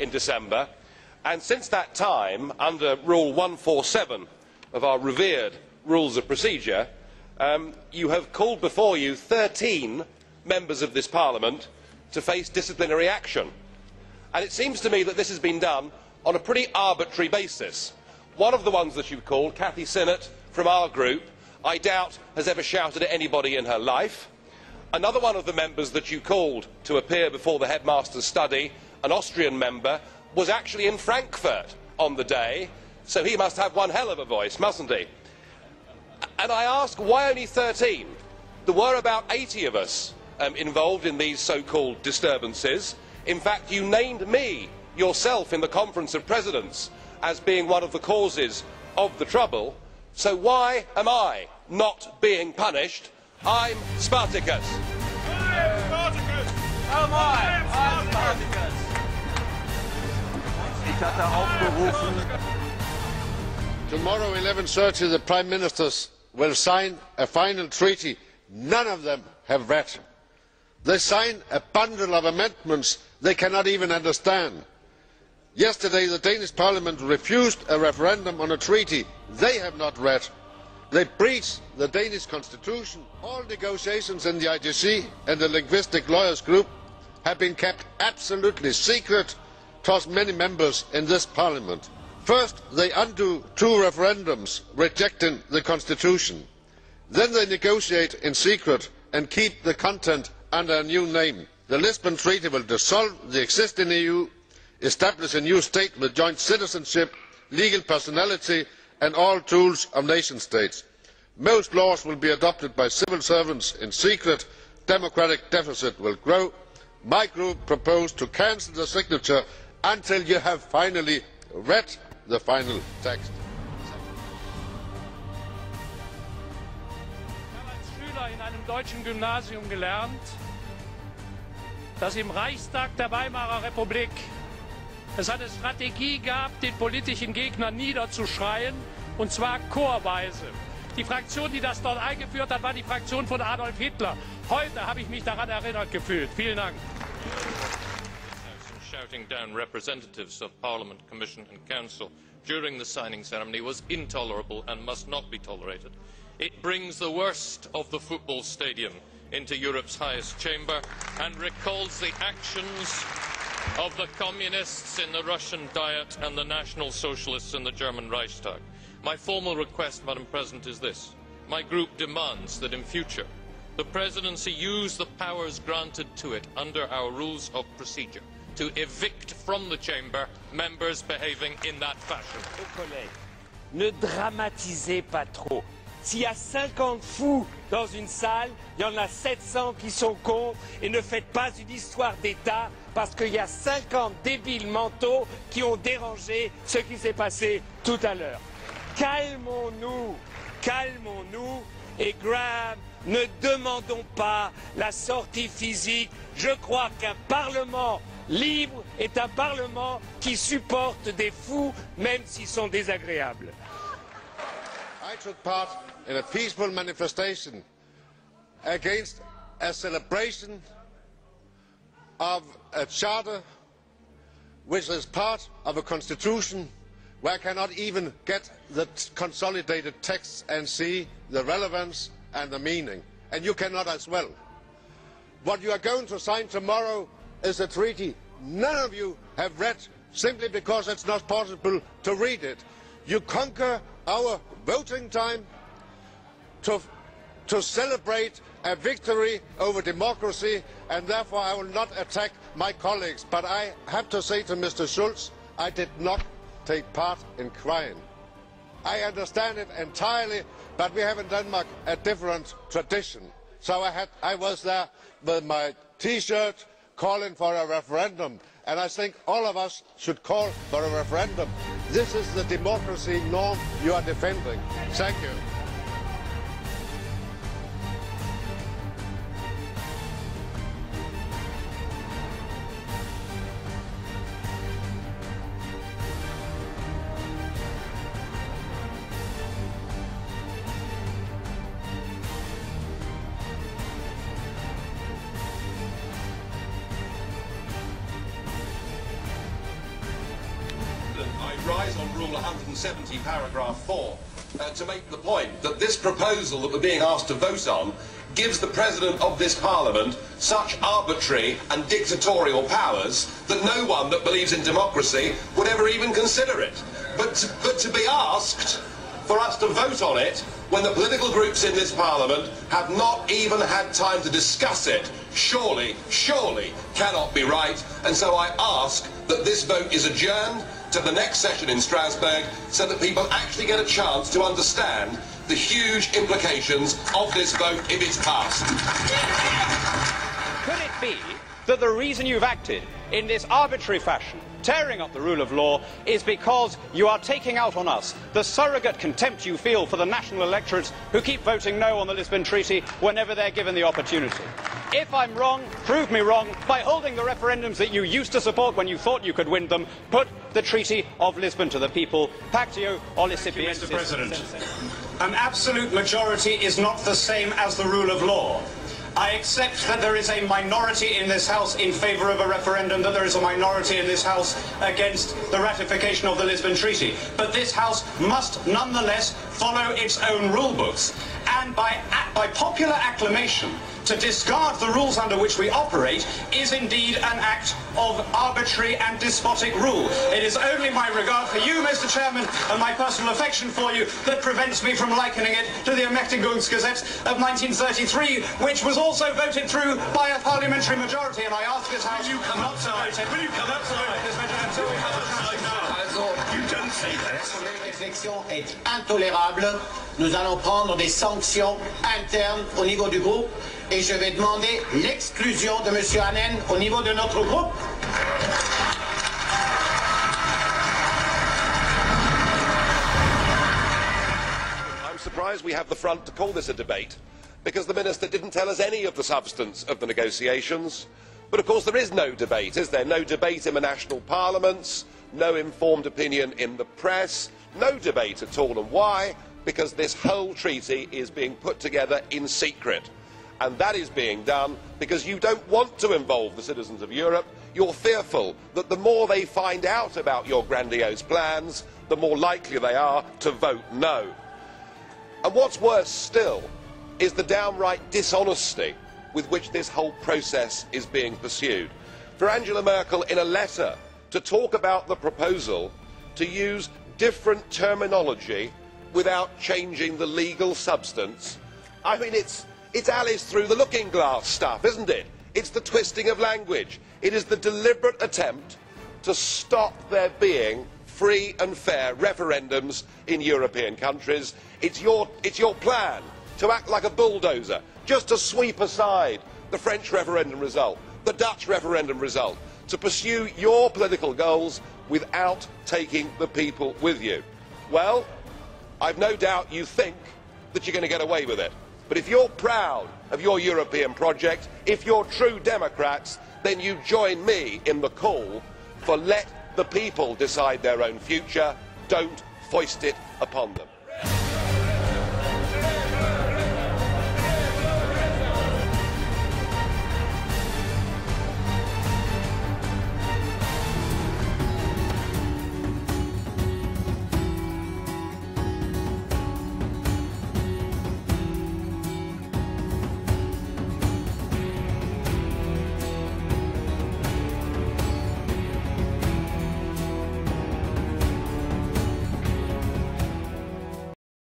in December, and since that time, under Rule 147 of our revered Rules of Procedure, you have called before you 13 members of this Parliament to face disciplinary action. And it seems to me that this has been done on a pretty arbitrary basis. One of the ones that you called, Cathy Sinnott from our group, I doubt has ever shouted at anybody in her life. Another one of the members that you called to appear before the headmaster's study, an Austrian member, was actually in Frankfurt on the day, so he must have one hell of a voice, mustn't he? And I ask, why only 13? There were about 80 of us involved in these so-called disturbances. In fact, you named me yourself in the Conference of Presidents as being one of the causes of the trouble. So why am I not being punished? I'm Spartacus. I'm Spartacus. Oh my, I'm Spartacus. Tomorrow, 11:30, the Prime Ministers will sign a final treaty none of them have read. They sign a bundle of amendments they cannot even understand. Yesterday, the Danish Parliament refused a referendum on a treaty they have not read. They breached the Danish constitution. All negotiations in the IGC and the Linguistic Lawyers Group have been kept absolutely secret towards many members in this Parliament. First, they undo 2 referendums rejecting the constitution. Then they negotiate in secret and keep the content under a new name. The Lisbon Treaty will dissolve the existing EU, establish a new state with joint citizenship, legal personality and all tools of nation states. Most laws will be adopted by civil servants in secret. Democratic deficit will grow. My group proposed to cancel the signature until you have finally read the final text. Ich habe als Schüler in einem deutschen Gymnasium gelernt, dass im Reichstag der Weimarer Republik es eine Strategie gab, den politischen Gegner niederzuschreien, und zwar chorweise. Die Fraktion, die das dort eingeführt hat, war die Fraktion von Adolf Hitler. Heute habe ich mich daran erinnert gefühlt. Vielen Dank. Shouting down representatives of Parliament, Commission and Council during the signing ceremony was intolerable and must not be tolerated. It brings the worst of the football stadium into Europe's highest chamber and recalls the actions of the communists in the Russian Diet and the National Socialists in the German Reichstag. My formal request, Madam President, is this. My group demands that in future the Presidency use the powers granted to it under our rules of procedure to evict from the chamber members behaving in that fashion. Ne dramatisez pas trop. S'il y a 50 fous dans une salle, il y en a 700 qui sont contre, et ne faites pas une histoire d'État parce qu'il y a 50 débiles mentaux qui ont dérangé ce qui s'est passé tout à l'heure. Calmons-nous, calmons-nous, et Graham, ne demandons pas la sortie physique. Je crois qu'un Parlement libre est un Parlement qui supporte des fous, même s'ils sont désagréables. I took part in a peaceful manifestation against a celebration of a charter which is part of a constitution where I cannot even get the consolidated text and see the relevance and the meaning. And you cannot as well. What you are going to sign tomorrow is a treaty none of you have read simply because it's not possible to read it. You conquer our voting time to celebrate a victory over democracy, and therefore I will not attack my colleagues. But I have to say to Mr Schulz, I did not take part in crying. I understand it entirely, but we have in Denmark a different tradition. So I was there with my T-shirt calling for a referendum, and I think all of us should call for a referendum. This is the democracy norm you are defending. Thank you. Rule 170, paragraph 4, to make the point that this proposal that we're being asked to vote on gives the President of this Parliament such arbitrary and dictatorial powers that no one that believes in democracy would ever even consider it. But to be asked for us to vote on it when the political groups in this Parliament have not even had time to discuss it, surely cannot be right. And so I ask that this vote is adjourned to the next session in Strasbourg so that people actually get a chance to understand the huge implications of this vote if it's passed. Could it be that the reason you've acted in this arbitrary fashion, tearing up the rule of law, is because you are taking out on us the surrogate contempt you feel for the national electorates who keep voting no on the Lisbon Treaty whenever they're given the opportunity? If I'm wrong, prove me wrong by holding the referendums that you used to support when you thought you could win them. Put the Treaty of Lisbon to the people. Pactio Olicipiensis. Mr. President, an absolute majority is not the same as the rule of law. I accept that there is a minority in this House in favour of a referendum, that there is a minority in this House against the ratification of the Lisbon Treaty. But this House must nonetheless follow its own rule books. And by popular acclamation, to discard the rules under which we operate is indeed an act of arbitrary and despotic rule. It is only my regard for you, Mr. Chairman, and my personal affection for you that prevents me from likening it to the Ermächtigungsgesetz of 1933, which was also voted through by a parliamentary majority, and I ask this House not to vote it. Will you come outside? Until we have a chance now. You don't say that. La réflexion est intolérable. Nous allons prendre des sanctions internes au niveau du groupe et je vais demander l'exclusion de M. Hannan au niveau de notre groupe. I'm surprised we have the front to call this a debate, because the Minister didn't tell us any of the substance of the negotiations. But of course there is no debate, is there? No debate in the national parliaments, no informed opinion in the press, no debate at all. And why? Because this whole treaty is being put together in secret. And that is being done because you don't want to involve the citizens of Europe. You're fearful that the more they find out about your grandiose plans, the more likely they are to vote no. And what's worse still is the downright dishonesty with which this whole process is being pursued. For Angela Merkel, in a letter, to talk about the proposal, to use different terminology without changing the legal substance, I mean, it's Alice through the looking glass stuff, isn't it? It's the twisting of language. It is the deliberate attempt to stop there being free and fair referendums in European countries. It's your plan to act like a bulldozer, just to sweep aside the French referendum result, the Dutch referendum result, to pursue your political goals without taking the people with you. Well, I've no doubt you think that you're going to get away with it. But if you're proud of your European project, if you're true Democrats, then you join me in the call for let the people decide their own future. Don't foist it upon them.